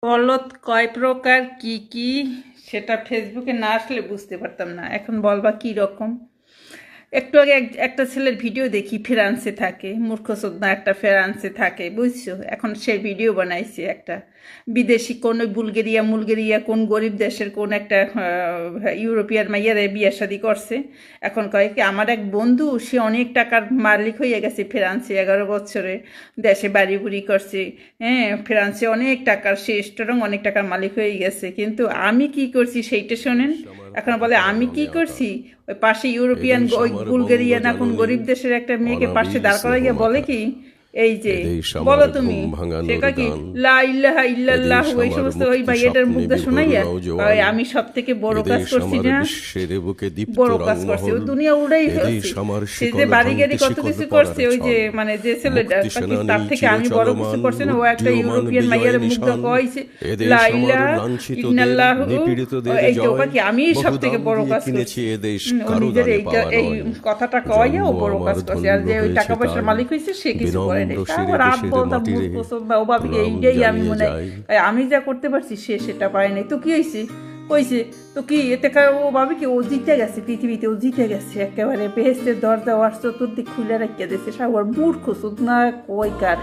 পলদ কয় প্রকার কি কি সেটা ফেসবুকে না আসলে বুঝতে পারতাম না। এখন বলবা কি রকম। একটু আগে একটা ছেলের ভিডিও দেখি, ফ্রান্সে থাকে, মূর্খ চোদনা একটা ফ্রান্সে থাকে, বুঝছো? এখন সে ভিডিও বানাইছে একটা বিদেশি কোন বুলগেরিয়া কোন গরিব দেশের কোন একটা ইউরোপিয়ান মাইয়ারে বিয়ে শাদি করছে। এখন কয় কি, আমার এক বন্ধু সে অনেক টাকার মালিক হয়ে গেছে ফ্রান্সে, 11 বছরে দেশে বাড়ি বুড়ি করছে। হ্যাঁ, ফ্রান্সে অনেক টাকার, সে স্ট্রং অনেক টাকার মালিক হয়ে গেছে, কিন্তু আমি কি করছি সেইটা শোনেন। এখন বলে আমি কি করছি, ওই পাশে ইউরোপিয়ান ওই বুলগেরিয়া না কোন গরিব দেশের একটা মেয়েকে পাশে দাঁড় করাইয়া বলে কি, এই যে বলো তুমি, সে কয় কি লা ইল্লাহা ইল্লাল্লাহ, ওই সমস্ত ওই ভাইয়াটার মুখ দিয়ে শোনাইয়া আমি সব থেকে বড় কাজ করছি না, বড় কাজ করছে, ওই দুনিয়া উড়াই ফেলছে। সে যে বাড়ি গাড়ি কত কিছু করছে, ওই যে মানে যে ছেলেটা তার থেকে আমি বড় কিছু করছে না। ও একটা ইউরোপিয়ান মাইয়ার মুখ দিয়ে কইছে লা ইল্লাহা ইল্লাল্লাহ, এই যে ওকে কি আমি সব থেকে বড় কাজ করছি। ও নিজের এই কথাটা কইয়া ও বড় কাজ করছে, আর যে ওই টাকা পয়সার মালিক হয়েছে সে কিছু করে নাই। তারপর আব্বা তা মূর্খ সব ওভাবে এইটাই আমি মনে হয় আমি যা করতে পারছি সে সেটা পারে নাই, তো কি হয়েছে কইছে, তো কি এতে ও ভাবে কি ও জিতে গেছে, পৃথিবীতে ও জিতে গেছে, একেবারে বেহেস্তের দরজা ওয়ার চতুর্দিক খুলে রাখিয়া দিয়েছে। সব মূর্খ শুধু না কই কার।